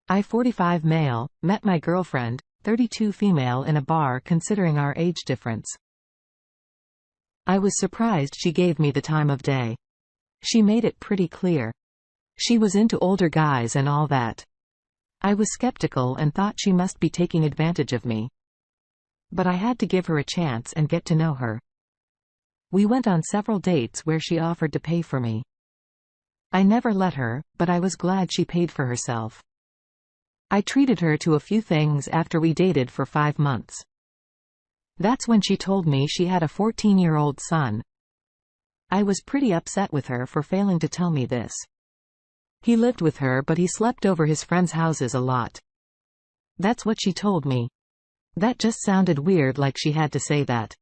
I 45 male, met my girlfriend, 32 female in a bar considering our age difference. I was surprised she gave me the time of day. She made it pretty clear. She was into older guys and all that. I was skeptical and thought she must be taking advantage of me. But I had to give her a chance and get to know her. We went on several dates where she offered to pay for me. I never let her, but I was glad she paid for herself. I treated her to a few things after we dated for 5 months. That's when she told me she had a 14-year-old son. I was pretty upset with her for failing to tell me this. He lived with her, but he slept over his friends' houses a lot. That's what she told me. That just sounded weird, like she had to say that.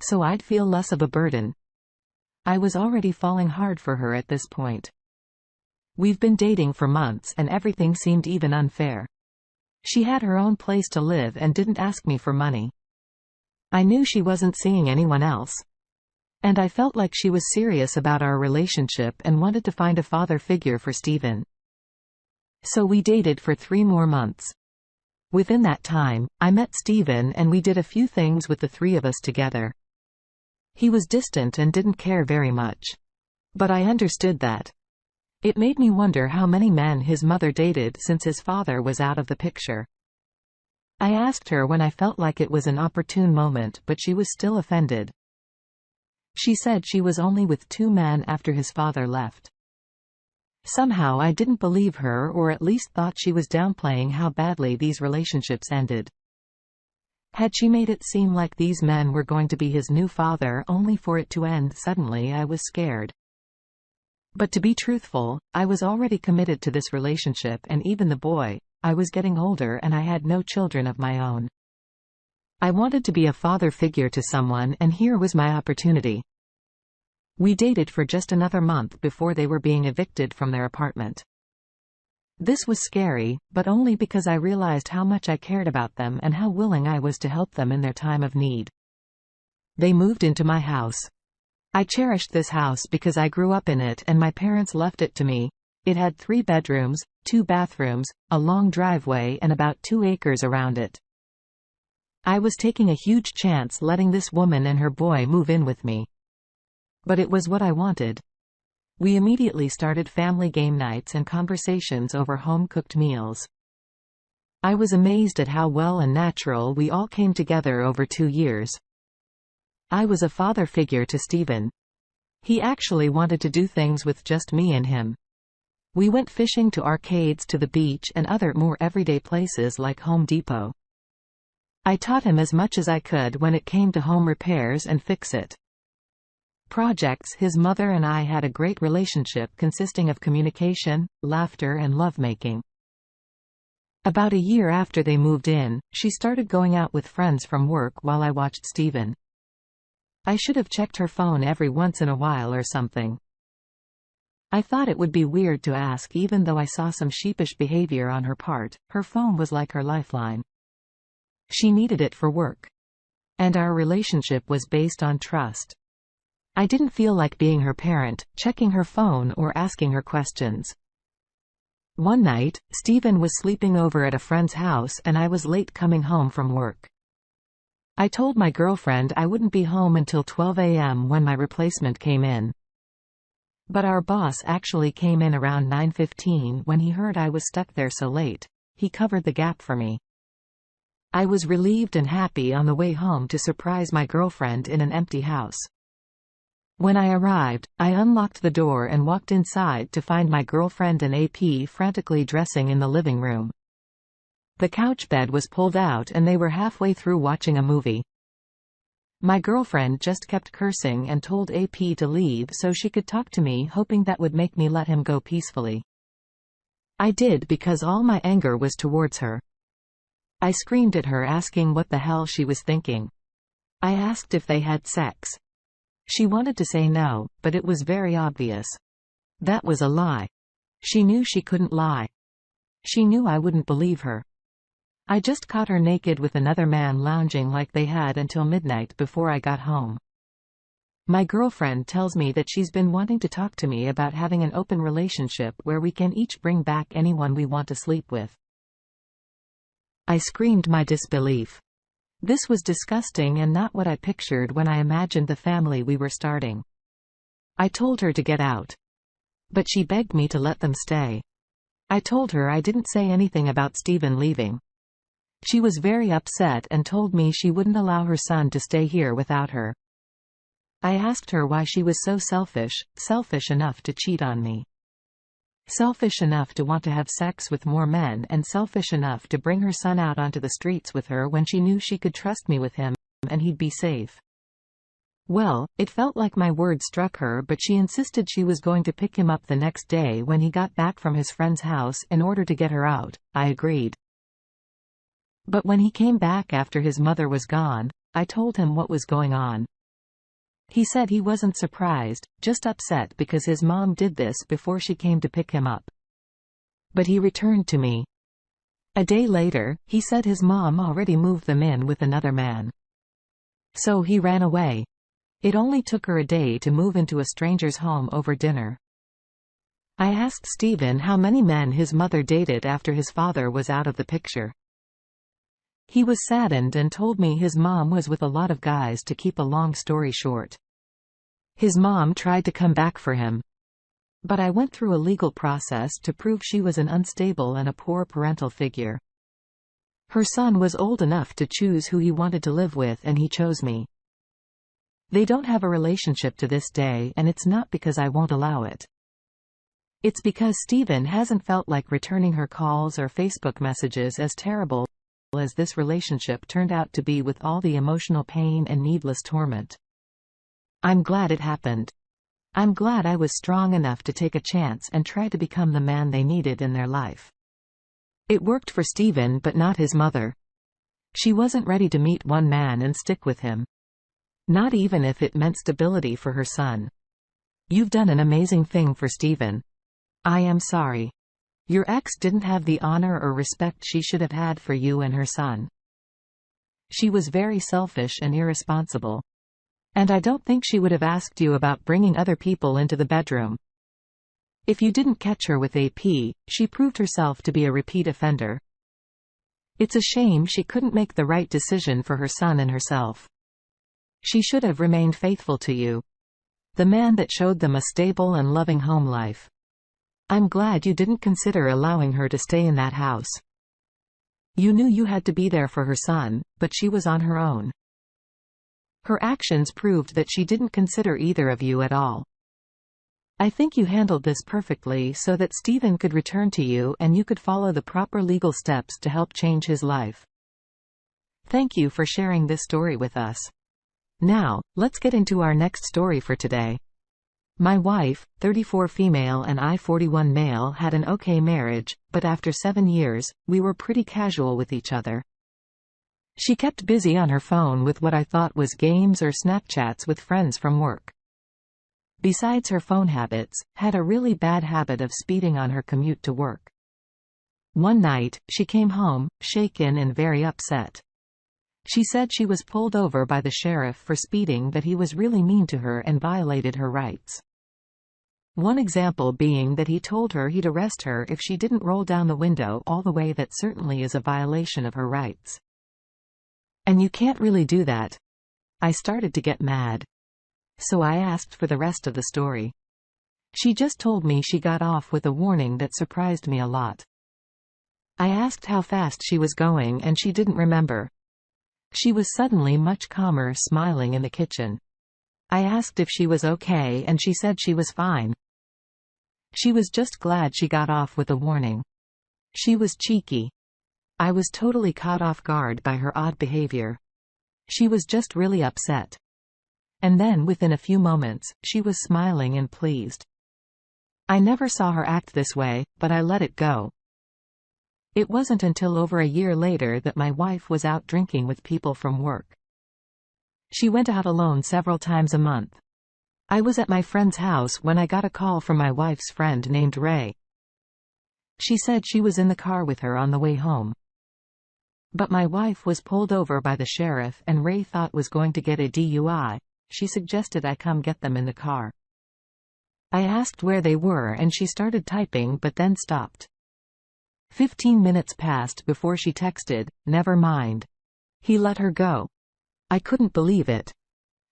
So I'd feel less of a burden. I was already falling hard for her at this point. We've been dating for months and everything seemed even unfair. She had her own place to live and didn't ask me for money. I knew she wasn't seeing anyone else. And I felt like she was serious about our relationship and wanted to find a father figure for Steven. So we dated for 3 more months. Within that time, I met Steven and we did a few things with the 3 of us together. He was distant and didn't care very much. But I understood that. It made me wonder how many men his mother dated since his father was out of the picture. I asked her when I felt like it was an opportune moment, but she was still offended. She said she was only with 2 men after his father left. Somehow I didn't believe her, or at least thought she was downplaying how badly these relationships ended. Had she made it seem like these men were going to be his new father only for it to end suddenly, I was scared. But to be truthful, I was already committed to this relationship, and even the boy, I was getting older and I had no children of my own. I wanted to be a father figure to someone, and here was my opportunity. We dated for just another month before they were being evicted from their apartment. This was scary, but only because I realized how much I cared about them and how willing I was to help them in their time of need. They moved into my house. I cherished this house because I grew up in it and my parents left it to me. It had 3 bedrooms, 2 bathrooms, a long driveway and about 2 acres around it. I was taking a huge chance letting this woman and her boy move in with me. But it was what I wanted. We immediately started family game nights and conversations over home-cooked meals. I was amazed at how well and natural we all came together over 2 years. I was a father figure to Steven. He actually wanted to do things with just me and him. We went fishing, to arcades, to the beach, and other more everyday places like Home Depot. I taught him as much as I could when it came to home repairs and fix-it projects. His mother and I had a great relationship consisting of communication, laughter, and lovemaking. About a year after they moved in, she started going out with friends from work while I watched Steven. I should have checked her phone every once in a while or something. I thought it would be weird to ask, even though I saw some sheepish behavior on her part. Her phone was like her lifeline. She needed it for work. And our relationship was based on trust. I didn't feel like being her parent, checking her phone or asking her questions. One night, Steven was sleeping over at a friend's house and I was late coming home from work. I told my girlfriend I wouldn't be home until 12 a.m. when my replacement came in. But our boss actually came in around 9:15 when he heard I was stuck there so late. He covered the gap for me. I was relieved and happy on the way home to surprise my girlfriend in an empty house. When I arrived, I unlocked the door and walked inside to find my girlfriend and AP frantically dressing in the living room. The couch bed was pulled out and they were halfway through watching a movie. My girlfriend just kept cursing and told AP to leave so she could talk to me, hoping that would make me let him go peacefully. I did, because all my anger was towards her. I screamed at her, asking what the hell she was thinking. I asked if they had sex. She wanted to say no, but it was very obvious. That was a lie. She knew she couldn't lie. She knew I wouldn't believe her. I just caught her naked with another man lounging like they had until midnight before I got home. My girlfriend tells me that she's been wanting to talk to me about having an open relationship where we can each bring back anyone we want to sleep with. I screamed my disbelief. This was disgusting and not what I pictured when I imagined the family we were starting. I told her to get out. But she begged me to let them stay. I told her I didn't say anything about Stephen leaving. She was very upset and told me she wouldn't allow her son to stay here without her. I asked her why she was so selfish enough to cheat on me. Selfish enough to want to have sex with more men, and selfish enough to bring her son out onto the streets with her when she knew she could trust me with him, and he'd be safe. Well, it felt like my words struck her, but she insisted she was going to pick him up the next day when he got back from his friend's house in order to get her out. I agreed. But when he came back after his mother was gone, I told him what was going on. He said he wasn't surprised, just upset because his mom did this before she came to pick him up. But he returned to me. A day later, he said his mom already moved them in with another man. So he ran away. It only took her a day to move into a stranger's home over dinner. I asked Stephen how many men his mother dated after his father was out of the picture. He was saddened and told me his mom was with a lot of guys. To keep a long story short, his mom tried to come back for him. But I went through a legal process to prove she was an unstable and a poor parental figure. Her son was old enough to choose who he wanted to live with, and he chose me. They don't have a relationship to this day, and it's not because I won't allow it. It's because Stephen hasn't felt like returning her calls or Facebook messages, as terrible as this relationship turned out to be with all the emotional pain and needless torment. I'm glad it happened. I'm glad I was strong enough to take a chance and try to become the man they needed in their life. It worked for Stephen, but not his mother. She wasn't ready to meet one man and stick with him. Not even if it meant stability for her son. You've done an amazing thing for Stephen. I am sorry. Your ex didn't have the honor or respect she should have had for you and her son. She was very selfish and irresponsible. And I don't think she would have asked you about bringing other people into the bedroom. If you didn't catch her with AP, she proved herself to be a repeat offender. It's a shame she couldn't make the right decision for her son and herself. She should have remained faithful to you, the man that showed them a stable and loving home life. I'm glad you didn't consider allowing her to stay in that house. You knew you had to be there for her son, but she was on her own. Her actions proved that she didn't consider either of you at all. I think you handled this perfectly so that Stephen could return to you and you could follow the proper legal steps to help change his life. Thank you for sharing this story with us. Now, let's get into our next story for today. My wife, 34 female and I 41 male, had an okay marriage, but after 7 years, we were pretty casual with each other. She kept busy on her phone with what I thought was games or Snapchats with friends from work. Besides her phone habits, had a really bad habit of speeding on her commute to work. One night, she came home, shaken and very upset. She said she was pulled over by the sheriff for speeding, that he was really mean to her and violated her rights. One example being that he told her he'd arrest her if she didn't roll down the window all the way. That certainly is a violation of her rights. And you can't really do that. I started to get mad. So I asked for the rest of the story. She just told me she got off with a warning that surprised me a lot. I asked how fast she was going and she didn't remember. She was suddenly much calmer, smiling in the kitchen. I asked if she was okay and she said she was fine. She was just glad she got off with a warning. She was cheeky. I was totally caught off guard by her odd behavior. She was just really upset. And then within a few moments, she was smiling and pleased. I never saw her act this way, but I let it go. It wasn't until over a year later that my wife was out drinking with people from work. She went out alone several times a month. I was at my friend's house when I got a call from my wife's friend named Ray. She said she was in the car with her on the way home. But my wife was pulled over by the sheriff and Ray thought was going to get a DUI. She suggested I come get them in the car. I asked where they were and she started typing but then stopped. 15 minutes passed before she texted, "Never mind. He let her go." I couldn't believe it.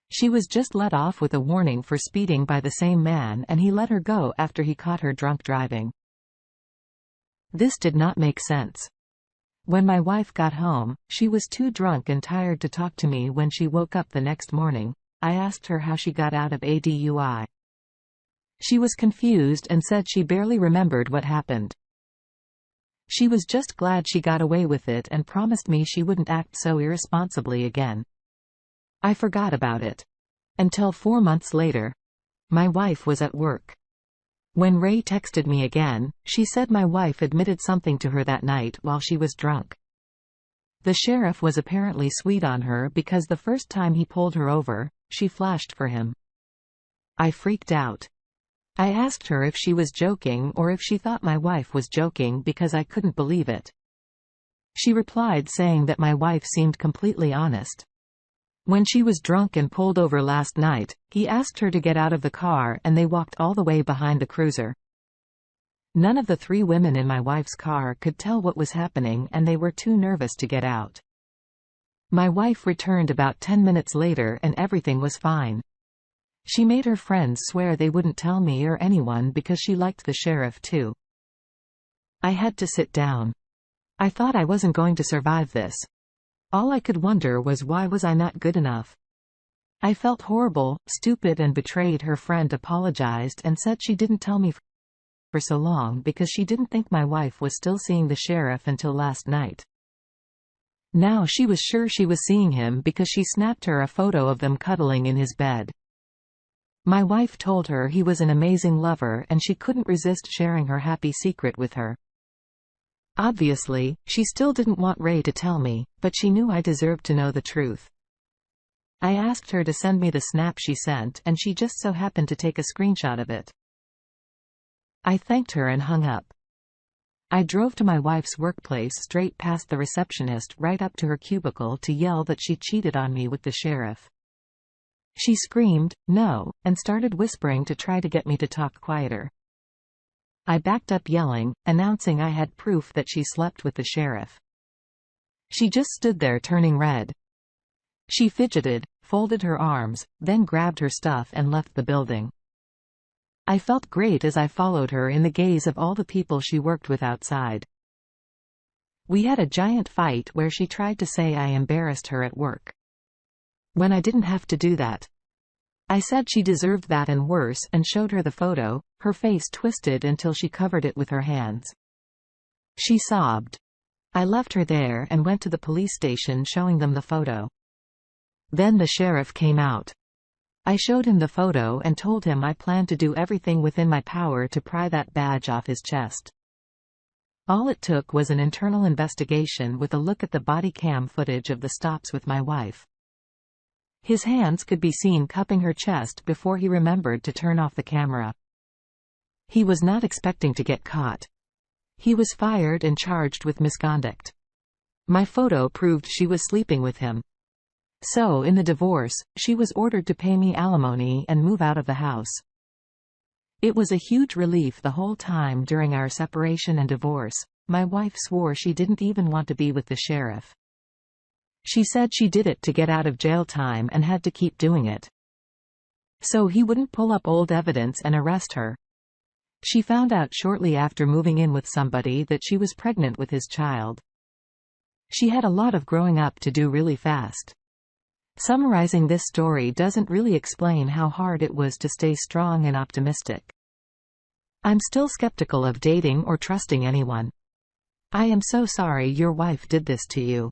She was just let off with a warning for speeding by the same man, and he let her go after he caught her drunk driving. This did not make sense. When my wife got home, she was too drunk and tired to talk to me. When she woke up the next morning, I asked her how she got out of a DUI. She was confused and said she barely remembered what happened. She was just glad she got away with it and promised me she wouldn't act so irresponsibly again. I forgot about it. Until 4 months later. My wife was at work. When Ray texted me again, she said my wife admitted something to her that night while she was drunk. The sheriff was apparently sweet on her because the first time he pulled her over, she flashed for him. I freaked out. I asked her if she was joking or if she thought my wife was joking because I couldn't believe it. She replied saying that my wife seemed completely honest. When she was drunk and pulled over last night, he asked her to get out of the car and they walked all the way behind the cruiser. None of the 3 women in my wife's car could tell what was happening and they were too nervous to get out. My wife returned about 10 minutes later and everything was fine. She made her friends swear they wouldn't tell me or anyone because she liked the sheriff too. I had to sit down. I thought I wasn't going to survive this. All I could wonder was why was I not good enough? I felt horrible, stupid and betrayed. Her friend apologized and said she didn't tell me for so long because she didn't think my wife was still seeing the sheriff until last night. Now she was sure she was seeing him because she snapped her a photo of them cuddling in his bed. My wife told her he was an amazing lover and she couldn't resist sharing her happy secret with her. Obviously, she still didn't want Ray to tell me, but she knew I deserved to know the truth. I asked her to send me the snap she sent and she just so happened to take a screenshot of it. I thanked her and hung up. I drove to my wife's workplace straight past the receptionist right up to her cubicle to yell that she cheated on me with the sheriff. She screamed, "No," and started whispering to try to get me to talk quieter. I backed up yelling, announcing I had proof that she slept with the sheriff. She just stood there turning red. She fidgeted, folded her arms, then grabbed her stuff and left the building. I felt great as I followed her in the gaze of all the people she worked with outside. We had a giant fight where she tried to say I embarrassed her at work. When I didn't have to do that. I said she deserved that and worse and showed her the photo, her face twisted until she covered it with her hands. She sobbed. I left her there and went to the police station showing them the photo. Then the sheriff came out. I showed him the photo and told him I planned to do everything within my power to pry that badge off his chest. All it took was an internal investigation with a look at the body cam footage of the stops with my wife. His hands could be seen cupping her chest before he remembered to turn off the camera. He was not expecting to get caught. He was fired and charged with misconduct. My photo proved she was sleeping with him. So in the divorce, she was ordered to pay me alimony and move out of the house. It was a huge relief the whole time during our separation and divorce. My wife swore she didn't even want to be with the sheriff. She said she did it to get out of jail time and had to keep doing it. So he wouldn't pull up old evidence and arrest her. She found out shortly after moving in with somebody that she was pregnant with his child. She had a lot of growing up to do really fast. Summarizing this story doesn't really explain how hard it was to stay strong and optimistic. I'm still skeptical of dating or trusting anyone. I am so sorry your wife did this to you.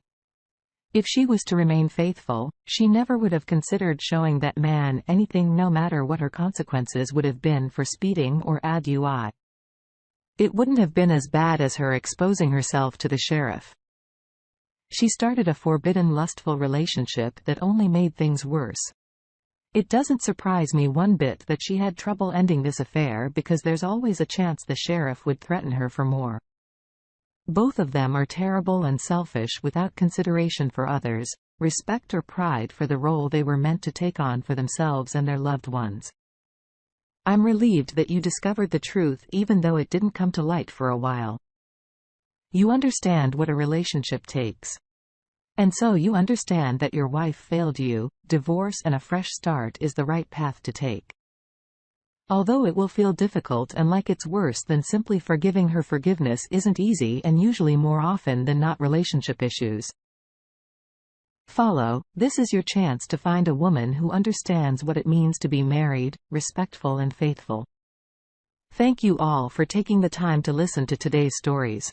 If she was to remain faithful, she never would have considered showing that man anything, no matter what her consequences would have been for speeding or ADUI. It wouldn't have been as bad as her exposing herself to the sheriff. She started a forbidden lustful relationship that only made things worse. It doesn't surprise me one bit that she had trouble ending this affair because there's always a chance the sheriff would threaten her for more. Both of them are terrible and selfish without consideration for others, respect or pride for the role they were meant to take on for themselves and their loved ones. I'm relieved that you discovered the truth even though it didn't come to light for a while. You understand what a relationship takes. And so you understand that your wife failed you. Divorce and a fresh start is the right path to take. Although it will feel difficult and like it's worse than simply forgiving her, forgiveness isn't easy and usually more often than not relationship issues. Follow. This is your chance to find a woman who understands what it means to be married, respectful and faithful. Thank you all for taking the time to listen to today's stories.